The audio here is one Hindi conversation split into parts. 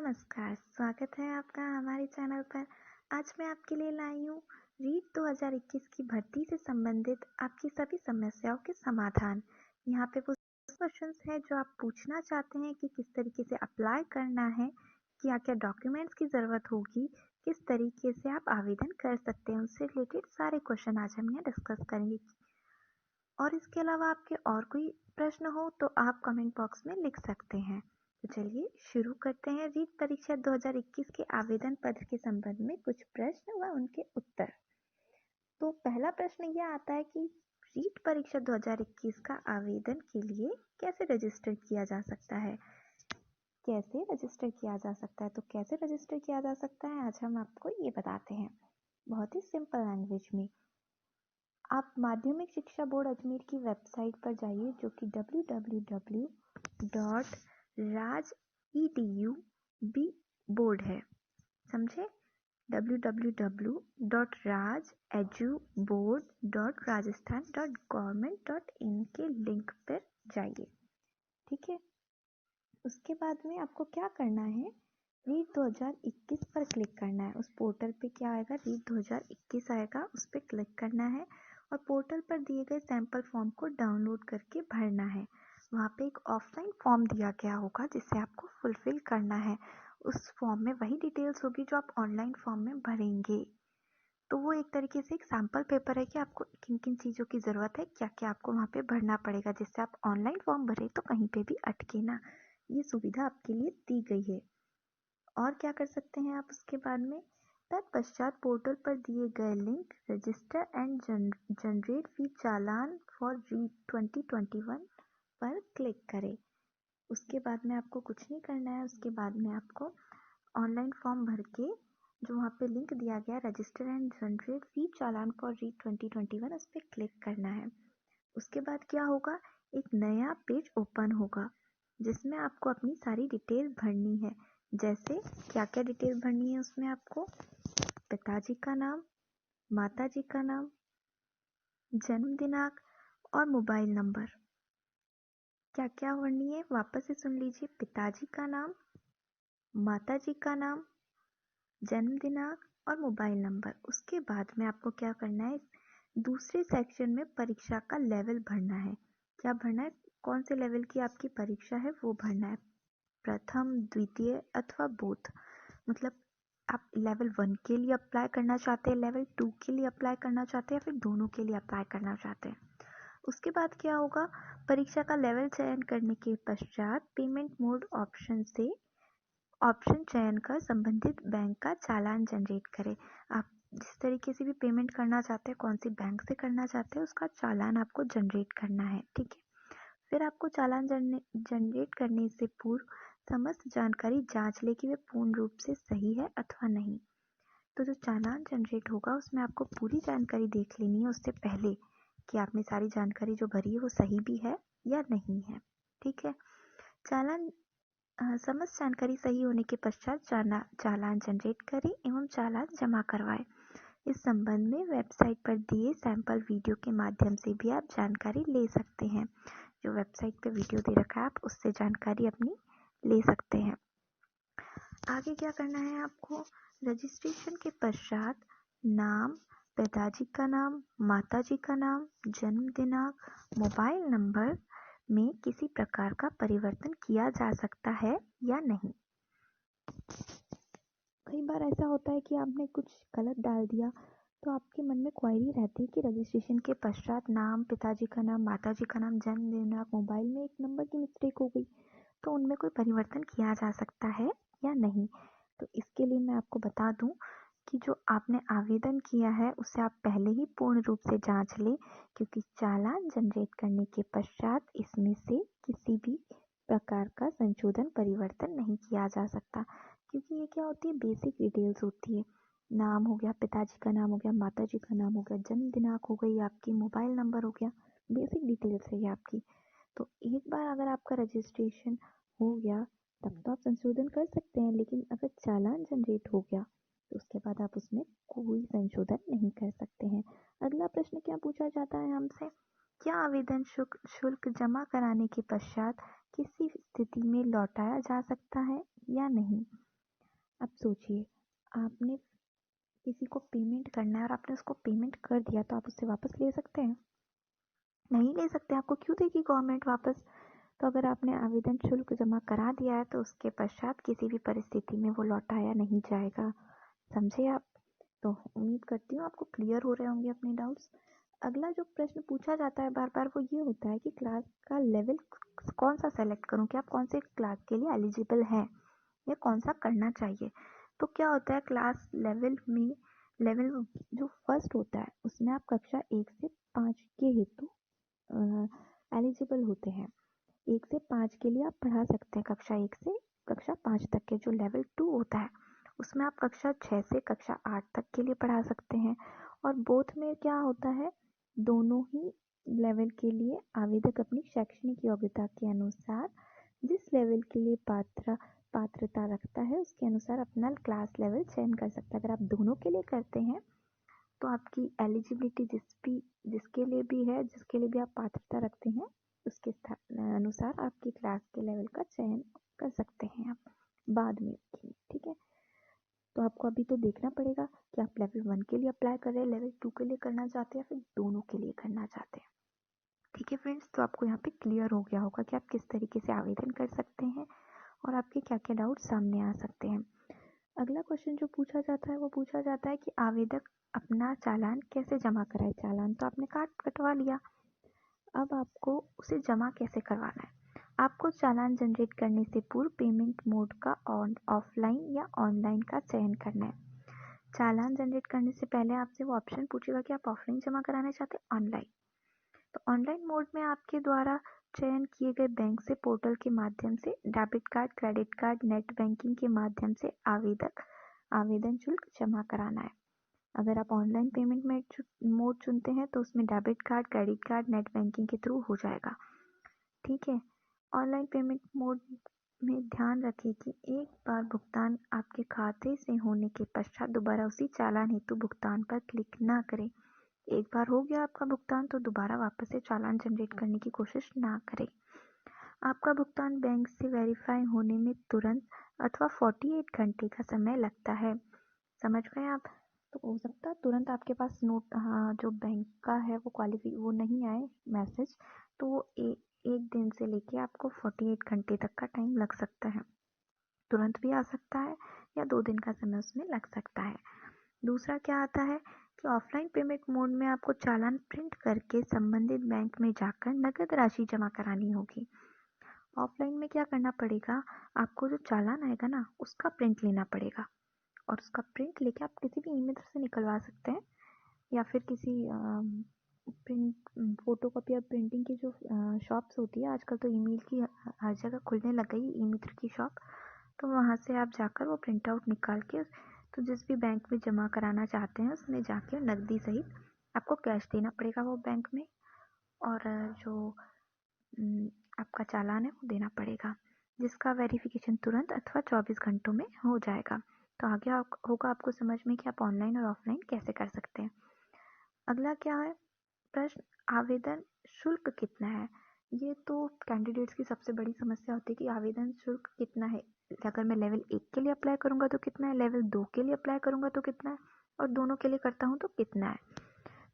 नमस्कार, स्वागत है आपका हमारे चैनल पर। आज मैं आपके लिए लाई हूँ रीट 2021 की भर्ती से संबंधित आपकी सभी समस्याओं के समाधान। यहाँ पे वो क्वेश्चंस हैं जो आप पूछना चाहते हैं कि किस तरीके से अप्लाई करना है, क्या क्या डॉक्यूमेंट्स की ज़रूरत होगी, किस तरीके से आप आवेदन कर सकते हैं, उससे रिलेटेड सारे क्वेश्चन आज हम यहाँ डिस्कस करेंगे। और इसके अलावा आपके और कोई प्रश्न हो तो आप कमेंट बॉक्स में लिख सकते हैं। तो चलिए शुरू करते हैं रीट परीक्षा 2021 के आवेदन पत्र के संबंध में कुछ प्रश्न व उनके उत्तर। तो पहला प्रश्न यह आता है कि रीट परीक्षा 2021 का आवेदन के लिए कैसे रजिस्टर किया जा सकता है। कैसे रजिस्टर किया जा सकता है, तो कैसे रजिस्टर किया जा सकता है आज हम आपको ये बताते हैं बहुत ही सिंपल लैंग्वेज में। आप माध्यमिक शिक्षा बोर्ड अजमेर की वेबसाइट पर जाइए जो कि www.raj.edu.board है, समझे, www.raj.edu.board.rajasthan.government.in के लिंक पर जाइए। ठीक है, उसके बाद में आपको क्या करना है, रीट 2021 पर क्लिक करना है। उस पोर्टल पे क्या आएगा, रीट 2021 आएगा, उस पर क्लिक करना है और पोर्टल पर दिए गए सैंपल फॉर्म को डाउनलोड करके भरना है। वहाँ पे एक ऑफलाइन फॉर्म दिया गया होगा जिसे आपको फुलफिल करना है। उस फॉर्म में वही डिटेल्स होगी जो आप ऑनलाइन फॉर्म में भरेंगे। तो वो एक तरीके से एक सैम्पल पेपर है कि आपको किन किन चीज़ों की ज़रूरत है, क्या क्या आपको वहाँ पे भरना पड़ेगा, जिससे आप ऑनलाइन फॉर्म भरें तो कहीं पे भी अटके ना। ये सुविधा आपके लिए दी गई है। और क्या कर सकते हैं आप उसके बाद में, तत्पश्चात पोर्टल पर दिए गए link register and generate fee challan for REET 2021 पर क्लिक करें। उसके बाद में आपको कुछ नहीं करना है। उसके बाद में आपको ऑनलाइन फॉर्म भर के जो वहाँ पे लिंक दिया गया register and generate fee challan for REET 2021 उस पर क्लिक करना है। उसके बाद क्या होगा, एक नया पेज ओपन होगा जिसमें आपको अपनी सारी डिटेल भरनी है। जैसे क्या क्या डिटेल भरनी है उसमें आपको पिताजी का नाम, माताजी का नाम, जन्म दिनांक और मोबाइल नंबर। क्या क्या भरनी है वापस से सुन लीजिए, पिताजी का नाम, माताजी का नाम, जन्म दिनांक और मोबाइल नंबर। उसके बाद में आपको क्या करना है, दूसरे सेक्शन में परीक्षा का लेवल भरना है। क्या भरना है, कौन से लेवल की आपकी परीक्षा है वो भरना है, प्रथम, द्वितीय अथवा बोथ। मतलब आप लेवल 1 के लिए अप्लाई करना चाहते हैं, लेवल 2 के लिए अप्लाई करना चाहते हैं, फिर दोनों के लिए अप्लाई करना चाहते हैं। उसके बाद क्या होगा, परीक्षा का लेवल चयन करने के पश्चात पेमेंट मोड ऑप्शन से ऑप्शन चयन कर संबंधित बैंक का चालान जनरेट करें। आप जिस तरीके से भी पेमेंट करना चाहते हैं, कौन सी बैंक से करना चाहते हैं, उसका चालान आपको जनरेट करना है। ठीक है, फिर आपको चालान जनरेट करने से पूर्व समस्त जानकारी जांच ले कि वे पूर्ण रूप से सही है अथवा नहीं। तो जो चालान जनरेट होगा उसमें आपको पूरी जानकारी देख लेनी है उससे पहले कि आपने सारी जानकारी जो भरी है वो सही भी है या नहीं है। ठीक है, चालान समस्त जानकारी सही होने के पश्चात चालान जनरेट करें एवं चालान जमा करवाएं। इस संबंध में वेबसाइट पर दिए सैंपल वीडियो के माध्यम से भी आप जानकारी ले सकते हैं। जो वेबसाइट पे वीडियो दे रखा है आप उससे जानकारी अपनी ले सकते हैं। आगे क्या करना है आपको, रजिस्ट्रेशन के पश्चात नाम, पिताजी का नाम, माताजी का नाम, जन्म दिनांक, मोबाइल नंबर में किसी प्रकार का परिवर्तन किया जा सकता है या नहीं। कई बार ऐसा होता है कि आपने कुछ गलत डाल दिया तो आपके मन में क्वेरी रहती है कि रजिस्ट्रेशन के पश्चात नाम, पिताजी का नाम, माताजी का नाम, जन्म दिनांक, मोबाइल में एक नंबर की मिस्टेक हो गई तो उनमें कोई परिवर्तन किया जा सकता है या नहीं। तो इसके लिए मैं आपको बता दूं कि जो आपने आवेदन किया है उसे आप पहले ही पूर्ण रूप से जांच लें, क्योंकि चालान जनरेट करने के पश्चात इसमें से किसी भी प्रकार का संशोधन परिवर्तन नहीं किया जा सकता। क्योंकि ये क्या होती है, बेसिक डिटेल्स होती है। नाम हो गया, पिताजी का नाम हो गया, माताजी का नाम हो गया, जन्म दिनांक हो गई आपकी, मोबाइल नंबर हो गया, बेसिक डिटेल्स है ये आपकी। तो एक बार अगर आपका रजिस्ट्रेशन हो गया तब तो आप संशोधन कर सकते हैं, लेकिन अगर चालान जनरेट हो गया तो उसके बाद आप उसमें कोई संशोधन नहीं कर सकते हैं। अगला प्रश्न क्या पूछा जाता है हमसे, क्या आवेदन शुल्क जमा कराने के पश्चात किसी स्थिति में लौटाया जा सकता है या नहीं। अब सोचिए, आपने किसी को पेमेंट करना है और आपने उसको पेमेंट कर दिया, तो आप उससे वापस ले सकते हैं? नहीं ले सकते। आपको क्यों देगी गवर्नमेंट वापस? तो अगर आपने आवेदन शुल्क जमा करा दिया है तो उसके पश्चात किसी भी परिस्थिति में वो लौटाया नहीं जाएगा। समझे आप? तो उम्मीद करती हूँ आपको क्लियर हो रहे होंगे अपने डाउट्स। अगला जो प्रश्न पूछा जाता है बार बार वो ये होता है कि क्लास का लेवल कौन सा सेलेक्ट करूँ, कि आप कौन से क्लास के लिए एलिजिबल हैं या कौन सा करना चाहिए। तो क्या होता है, क्लास लेवल में लेवल जो फर्स्ट होता है उसमें आप कक्षा 1 से 5 के हेतु एलिजिबल होते हैं। 1 से 5 के लिए आप पढ़ा सकते हैं, कक्षा 1 से कक्षा 5 तक के। जो लेवल 2 होता है उसमें आप कक्षा 6 से कक्षा 8 तक के लिए पढ़ा सकते हैं। और बोथ में क्या होता है, दोनों ही लेवल के लिए आवेदक अपनी शैक्षणिक योग्यता के अनुसार जिस लेवल के लिए पात्रता रखता है उसके अनुसार अपना क्लास लेवल चयन कर सकता है। अगर आप दोनों के लिए करते हैं तो आपकी एलिजिबिलिटी जिसके लिए भी है, जिसके लिए भी आप पात्रता रखते हैं, उसके अनुसार आपकी क्लास के लेवल का चयन कर सकते हैं आप बाद में। ठीक है, तो आपको अभी तो देखना पड़ेगा कि आप लेवल 1 के लिए अप्लाई कर रहे हैं, लेवल 2 के लिए करना चाहते हैं, फिर दोनों के लिए करना चाहते हैं। ठीक है फ्रेंड्स, तो आपको यहाँ पे क्लियर हो गया होगा कि आप किस तरीके से आवेदन कर सकते हैं और आपके क्या क्या डाउट सामने आ सकते हैं। अगला क्वेश्चन जो पूछा जाता है वो पूछा जाता है कि आवेदक अपना चालान कैसे जमा कराए। चालान तो आपने कटवा लिया, अब आपको उसे जमा कैसे करवाना है। आपको चालान जनरेट करने से पूर्व पेमेंट मोड का ऑफलाइन या ऑनलाइन का चयन करना है। चालान जनरेट करने से पहले आपसे वो ऑप्शन पूछेगा कि आप ऑफलाइन जमा कराना चाहते हैं ऑनलाइन। तो ऑनलाइन मोड में आपके द्वारा चयन किए गए बैंक से पोर्टल के माध्यम से debit card, credit card, net banking के माध्यम से आवेदन शुल्क जमा कराना है। अगर आप ऑनलाइन पेमेंट मोड चुनते हैं तो उसमें debit card, credit card, net banking के थ्रू हो जाएगा। ठीक है, ऑनलाइन पेमेंट मोड में ध्यान रखें कि एक बार भुगतान आपके खाते से होने के पश्चात दोबारा उसी चालान हेतु भुगतान पर क्लिक ना करें। एक बार हो गया आपका भुगतान तो दोबारा वापस से चालान जनरेट करने की कोशिश ना करें। आपका भुगतान बैंक से वेरीफाई होने में तुरंत अथवा 48 घंटे का समय लगता है। समझ गए आप? तो हो सकता है तुरंत आपके पास नोट जो बैंक का है वो नहीं आए मैसेज, तो वो एक दिन से लेके आपको 48 घंटे तक का टाइम लग सकता है। तुरंत भी आ सकता है या 2 दिन का समय उसमें लग सकता है। दूसरा क्या आता है कि ऑफलाइन पेमेंट मोड में आपको चालान प्रिंट करके संबंधित बैंक में जाकर नकद राशि जमा करानी होगी। ऑफलाइन में क्या करना पड़ेगा, आपको जो चालान आएगा ना उसका प्रिंट लेना पड़ेगा और उसका प्रिंट लेके आप किसी भी ई-मित्र से निकलवा सकते हैं या फिर किसी फोटोकॉपी और प्रिंटिंग की जो शॉप्स होती है, आजकल तो ईमेल की हर जगह खुलने लग गई ई-मित्र की शॉप, तो वहाँ से आप जाकर वो प्रिंट आउट निकाल के तो जिस भी बैंक में जमा कराना चाहते हैं उसमें जाके नकदी सहित आपको कैश देना पड़ेगा वो बैंक में, और जो आपका चालान है वो देना पड़ेगा, जिसका वेरिफिकेशन तुरंत अथवा 24 घंटों में हो जाएगा। तो आगे होगा आपको समझ में कि आप ऑनलाइन और ऑफलाइन कैसे कर सकते हैं। अगला क्या है प्रश्न, आवेदन शुल्क कितना है। ये तो कैंडिडेट्स की सबसे बड़ी समस्या होती है कि आवेदन शुल्क कितना है। अगर मैं लेवल 1 के लिए अप्लाई करूँगा तो कितना है, लेवल 2 के लिए अप्लाई करूँगा तो कितना है, और दोनों के लिए करता हूँ तो कितना है।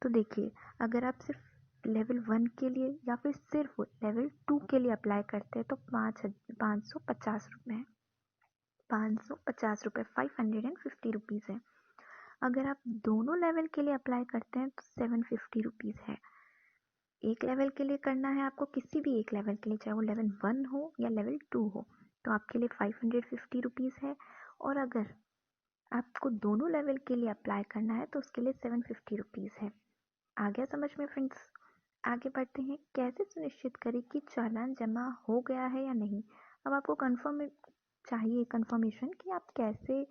तो देखिए, अगर आप सिर्फ लेवल 1 के लिए या फिर सिर्फ लेवल 2 के लिए अप्लाई करते हैं तो 550 रुपये है। 550 रुपये 550 रुपीज़ है। अगर आप दोनों लेवल के लिए अप्लाई करते हैं तो 750 रुपीज़ है। एक लेवल के लिए करना है आपको, किसी भी एक लेवल के लिए, चाहे वो लेवल 1 हो या लेवल 2 हो, तो आपके लिए 550 रुपीज़ है। और अगर आपको दोनों लेवल के लिए अप्लाई करना है तो उसके लिए 750 रुपीज़ है। आ गया समझ में फ्रेंड्स? आगे बढ़ते हैं, कैसे सुनिश्चित करें कि चालान जमा हो गया है या नहीं। अब आपको कंफर्मेशन कि आप कैसे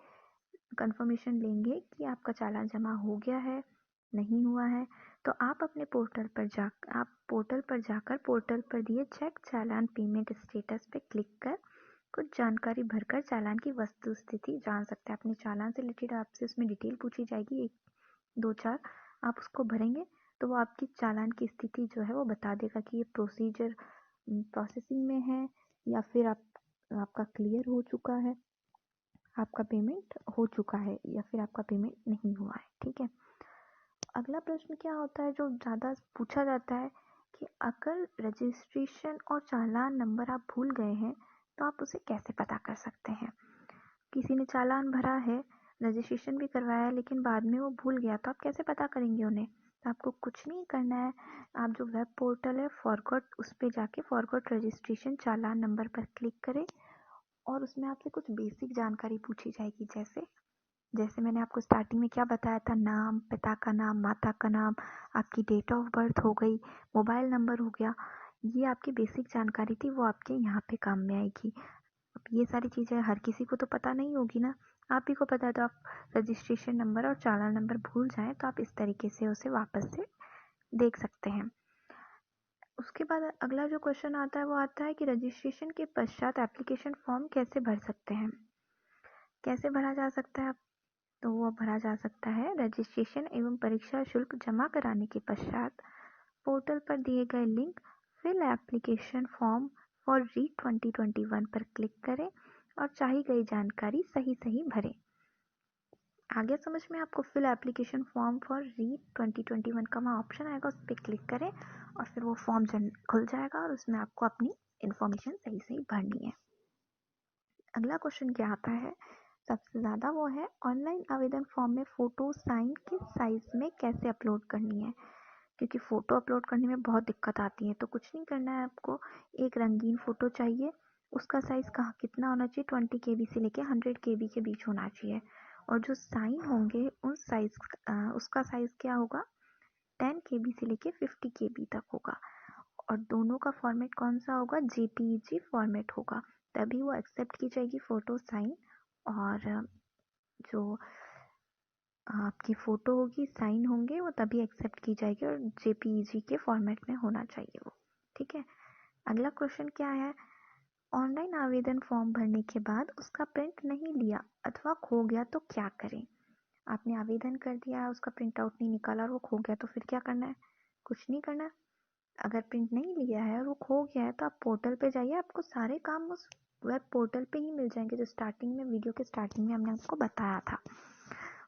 कंफर्मेशन लेंगे कि आपका चालान जमा हो गया है नहीं हुआ है। तो आप अपने पोर्टल पर जाकर दिए चेक चालान पेमेंट स्टेटस पे क्लिक कर कुछ जानकारी भरकर चालान की वस्तु स्थिति जान सकते हैं। अपने चालान से रिलेटेड आपसे उसमें डिटेल पूछी जाएगी, 1 2 4 आप उसको भरेंगे तो वो आपकी चालान की स्थिति जो है वो बता देगा कि ये प्रोसेसिंग में है या फिर आपका क्लियर हो चुका है। आपका पेमेंट हो चुका है या फिर आपका पेमेंट नहीं हुआ है। ठीक है, अगला प्रश्न क्या होता है जो ज़्यादा पूछा जाता है कि अगर रजिस्ट्रेशन और चालान नंबर आप भूल गए हैं तो आप उसे कैसे पता कर सकते हैं। किसी ने चालान भरा है, रजिस्ट्रेशन भी करवाया है, लेकिन बाद में वो भूल गया, तो आप कैसे पता करेंगे उन्हें। तो आपको कुछ नहीं करना है, आप जो वेब पोर्टल है फॉरगॉट, उस पर जाके फॉरगॉट रजिस्ट्रेशन चालान नंबर पर क्लिक करें और उसमें आपसे कुछ बेसिक जानकारी पूछी जाएगी। जैसे मैंने आपको स्टार्टिंग में क्या बताया था, नाम, पिता का नाम, माता का नाम, आपकी डेट ऑफ बर्थ हो गई, मोबाइल नंबर हो गया, ये आपकी बेसिक जानकारी थी, वो आपके यहाँ पे काम में आएगी। अब ये सारी चीज़ें हर किसी को तो पता नहीं होगी ना, आप ही को पता है, तो आप रजिस्ट्रेशन नंबर और चालान नंबर भूल जाएं तो आप इस तरीके से उसे वापस से देख सकते हैं। उसके बाद अगला जो क्वेश्चन आता है वो आता है कि रजिस्ट्रेशन के पश्चात एप्लीकेशन फॉर्म कैसे भर सकते हैं। कैसे भरा जा सकता है, तो वो भरा जा सकता है रजिस्ट्रेशन एवं परीक्षा शुल्क जमा कराने के पश्चात पोर्टल पर दिए गए link fill application form for REET 2021 पर क्लिक करें और चाही गई जानकारी सही सही भरें। आगे समझ में आपको fill application form for REET 2021 का वहाँ ऑप्शन आएगा, उस पर क्लिक करें और फिर वो फॉर्म खुल जाएगा और उसमें आपको अपनी इन्फॉर्मेशन सही सही भरनी है। अगला क्वेश्चन क्या आता है, सबसे ज़्यादा वो है ऑनलाइन आवेदन फॉर्म में फ़ोटो साइन किस साइज़ में कैसे अपलोड करनी है। क्योंकि फ़ोटो अपलोड करने में बहुत दिक्कत आती है, तो कुछ नहीं करना है आपको, एक रंगीन फ़ोटो चाहिए, उसका साइज़ कहाँ कितना होना चाहिए, 20 KB से लेके 100 KB के बीच होना चाहिए। और जो साइन होंगे उन साइज़ उसका साइज़ क्या होगा, 10 KB से लेके 50 KB तक होगा। और दोनों का फॉर्मेट कौन सा होगा, JPEG फॉर्मेट होगा, तभी वो एक्सेप्ट की जाएगी फ़ोटो साइन। और जो आपकी फ़ोटो होगी, साइन होंगे, वो तभी एक्सेप्ट की जाएगी और JPEG के फॉर्मेट में होना चाहिए वो। ठीक है, अगला क्वेश्चन क्या है, ऑनलाइन आवेदन फॉर्म भरने के बाद उसका प्रिंट नहीं लिया अथवा खो गया तो क्या करें। आपने आवेदन कर दिया, उसका प्रिंट आउट नहीं निकाला और वो खो गया, तो फिर क्या करना है, कुछ नहीं करना। अगर प्रिंट नहीं लिया है और वो खो गया है तो आप पोर्टल पे जाइए, आपको सारे काम उस वेब पोर्टल पे ही मिल जाएंगे जो स्टार्टिंग में, वीडियो के स्टार्टिंग में हमने आपको बताया था।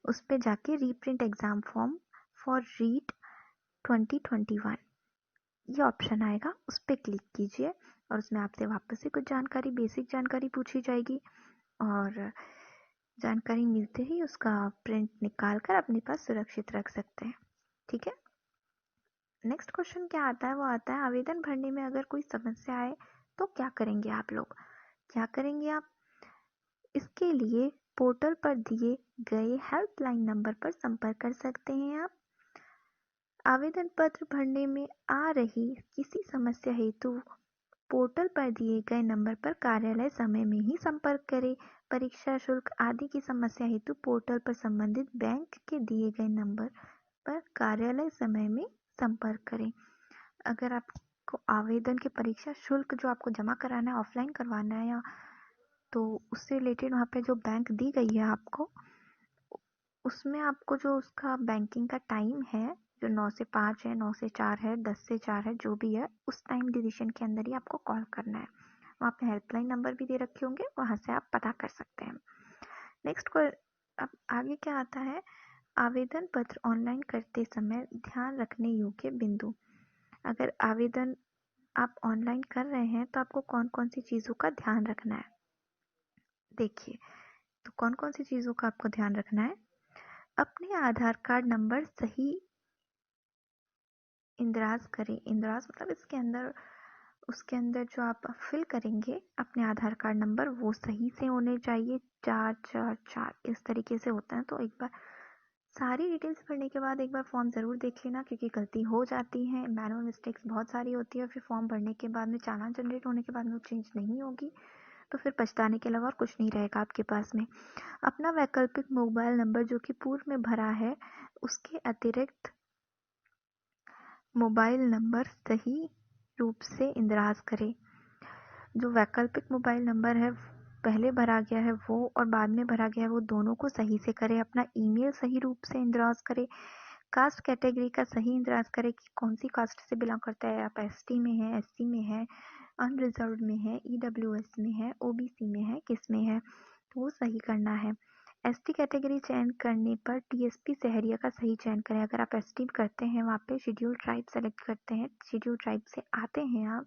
उस पे जाके reprint exam form for REET 2021 ये ऑप्शन आएगा, उस पर क्लिक कीजिए और उसमें आपसे वापस से कुछ जानकारी, बेसिक जानकारी पूछी जाएगी और जानकारी मिलते ही उसका प्रिंट निकाल कर अपने पास सुरक्षित रख सकते हैं। ठीक है, नेक्स्ट क्वेश्चन क्या आता है, वो आता है आवेदन भरने में अगर कोई समस्या आए तो क्या करेंगे आप लोग, क्या करेंगे आप। इसके लिए पोर्टल पर दिए गए हेल्पलाइन नंबर पर संपर्क कर सकते हैं आप। आवेदन पत्र भरने में आ रही किसी समस्या हेतु पोर्टल पर दिए गए नंबर पर कार्यालय समय में ही संपर्क करें। परीक्षा शुल्क आदि की समस्या हेतु पोर्टल पर संबंधित बैंक के दिए गए नंबर पर कार्यालय समय में संपर्क करें। अगर आपको आवेदन के परीक्षा शुल्क जो आपको जमा कराना है, ऑफलाइन करवाना है, या तो उससे रिलेटेड वहाँ पे जो बैंक दी गई है आपको, उसमें आपको जो उसका बैंकिंग का टाइम है, जो 9 से 5 है, 9 से 4 है, 10 से 4 है, जो भी है, उस टाइम ड्यूरेशन के अंदर ही आपको कॉल करना है। वहाँ पे हेल्पलाइन नंबर भी दे रखे होंगे, वहाँ से आप पता कर सकते हैं। नेक्स्ट को अब आगे क्या आता है, आवेदन पत्र ऑनलाइन करते समय ध्यान रखने योग्य बिंदु। अगर आवेदन आप ऑनलाइन कर रहे हैं तो आपको कौन कौन सी चीज़ों का ध्यान रखना है। देखिए, तो कौन कौन सी चीज़ों का आपको ध्यान रखना है, अपने आधार कार्ड नंबर सही इंद्राज करें। इंद्राज मतलब उसके अंदर जो आप फिल करेंगे अपने आधार कार्ड नंबर, वो सही से होने चाहिए, 444 इस तरीके से होता है। तो एक बार सारी डिटेल्स भरने के बाद एक बार फॉर्म ज़रूर देख लेना, क्योंकि गलती हो जाती है, मैनुअल मिस्टेक्स बहुत सारी होती है, फिर फॉर्म भरने के बाद में चालान जनरेट होने के बाद में चेंज नहीं होगी, तो फिर पछताने के अलावा और कुछ नहीं रहेगा आपके पास में। अपना वैकल्पिक मोबाइल नंबर जो कि पूर्व में भरा है, उसके अतिरिक्त मोबाइल नंबर सही रूप से इंदराज करें। जो वैकल्पिक मोबाइल नंबर है पहले भरा गया है वो और बाद में भरा गया है, वो दोनों को सही से करें। अपना ईमेल सही रूप से इंदराज करें। कास्ट कैटेगरी का सही इंदराज करें कि कौन सी कास्ट से बिलोंग करता है, आप ST में है, SC में है, अनरिजर्व्ड में है, EWS में है, OBC में है, किस में है। तो वो सही करना है। एसटी कैटेगरी चयन करने पर टीएसपी सहरिया का सही चयन करें। अगर आप एसटी करते हैं, वहाँ पे शेड्यूल ट्राइब सेलेक्ट करते हैं, शेड्यूल ट्राइब से आते हैं आप,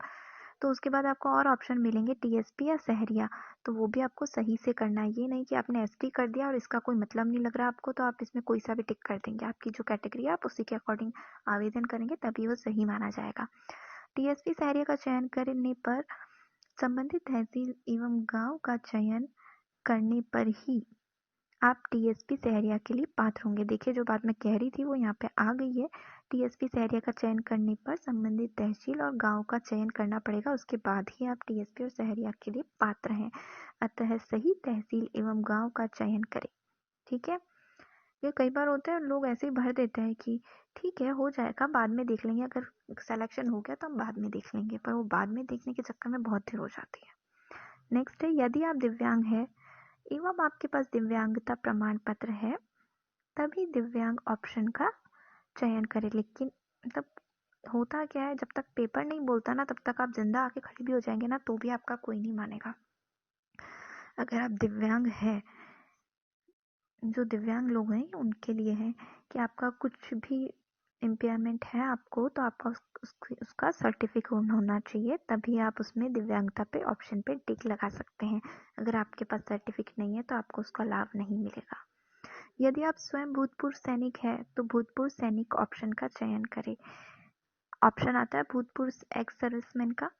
तो उसके बाद आपको और ऑप्शन मिलेंगे टीएसपी या सहरिया, तो वो भी आपको सही से करना है। ये नहीं कि आपने एसटी कर दिया और इसका कोई मतलब नहीं लग रहा आपको, तो आप इसमें कोई सा भी टिक कर देंगे। आपकी जो कैटेगरी है आप उसी के अकॉर्डिंग आवेदन करेंगे, तभी वो सही माना जाएगा। टीएसपी सहरिया का चयन करने पर संबंधित तहसील एवं गांव का चयन करने पर ही आप टीएसपी सहरिया के लिए पात्र होंगे। देखिए, जो बात मैं कह रही थी वो यहाँ पे आ गई है। टीएसपी सहरिया का चयन करने पर संबंधित तहसील और गांव का चयन करना पड़ेगा, उसके बाद ही आप टीएसपी और सहरिया के लिए पात्र हैं। अतः सही तहसील एवं गांव का चयन करें। ठीक है, ये कई बार होता है लोग ऐसे ही भर देते हैं कि ठीक है हो जाएगा, बाद में देख लेंगे, अगर सिलेक्शन हो गया तो हम बाद में देख लेंगे, पर वो बाद में देखने के चक्कर में बहुत देर हो जाती है। नेक्स्ट है, यदि आप दिव्यांग हैं एवं आपके पास दिव्यांगता प्रमाण पत्र है, तभी दिव्यांग ऑप्शन का चयन करें। लेकिन मतलब होता क्या है, जब तक पेपर नहीं बोलता ना, तब तक आप जिंदा आके खड़ी भी हो जाएंगे ना, तो भी आपका कोई नहीं मानेगा। अगर आप दिव्यांग हैं, जो दिव्यांग लोग हैं उनके लिए है कि आपका कुछ भी इम्पेयरमेंट है आपको, तो आपका उसका सर्टिफिकेट होना चाहिए, तभी आप उसमें दिव्यांगता पे ऑप्शन पे टिक लगा सकते हैं। अगर आपके पास सर्टिफिकेट नहीं है तो आपको उसका लाभ नहीं मिलेगा। यदि आप स्वयं भूतपूर्व सैनिक है तो भूतपूर्व सैनिक ऑप्शन का चयन करें। ऑप्शन आता है भूतपूर्व एक्स सर्विसमैन का,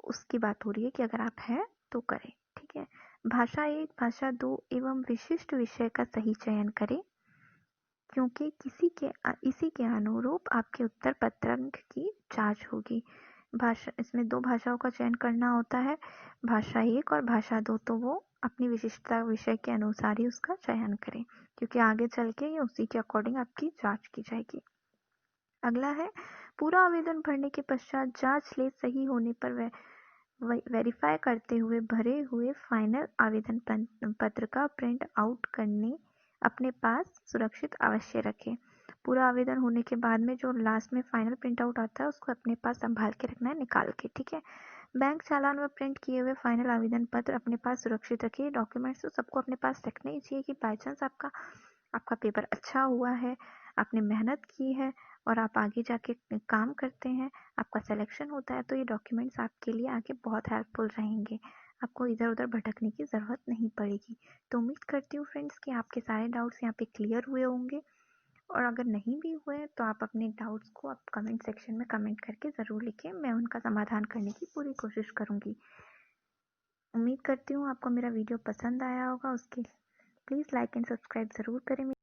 उसकी बात हो रही है कि अगर आप हैं तो करें। ठीक है, भाषा 1, भाषा 2 एवं विशिष्ट विषय का सही चयन करें, क्योंकि इसी के अनुरूप आपके उत्तर पत्रांक की जांच होगी। भाषा, इसमें 2 भाषाओं का चयन करना होता है, भाषा 1 और भाषा 2, तो वो अपनी विशिष्टता विषय के अनुसार ही उसका चयन करें, क्योंकि आगे चल के ये उसी के अकॉर्डिंग आपकी जांच की जाएगी। अगला है, पूरा आवेदन भरने के पश्चात जांच ले सही होने पर वेरीफाई करते हुए भरे हुए फाइनल आवेदन पत्र का प्रिंट आउट करने अपने पास सुरक्षित अवश्य रखें। पूरा आवेदन होने के बाद में जो लास्ट में फाइनल प्रिंट आउट आता है उसको अपने पास संभाल के रखना है, निकाल के। ठीक है, बैंक चालान व प्रिंट किए हुए फाइनल आवेदन पत्र अपने पास सुरक्षित रखिए। डॉक्यूमेंट्स तो सबको अपने पास रखने ही चाहिए कि बाई चांस आपका पेपर अच्छा हुआ है, आपने मेहनत की है और आप आगे जाके काम करते हैं, आपका सिलेक्शन होता है, तो ये डॉक्यूमेंट्स आपके लिए आगे बहुत हेल्पफुल रहेंगे। आपको इधर उधर भटकने की ज़रूरत नहीं पड़ेगी। तो उम्मीद करती हूँ फ्रेंड्स कि आपके सारे डाउट्स यहाँ पे क्लियर हुए होंगे, और अगर नहीं भी हुए तो आप अपने डाउट्स को आप कमेंट सेक्शन में कमेंट करके ज़रूर लिखें, मैं उनका समाधान करने की पूरी कोशिश करूँगी। उम्मीद करती हूँ आपको मेरा वीडियो पसंद आया होगा, उसके प्लीज़ लाइक एंड सब्सक्राइब ज़रूर करें।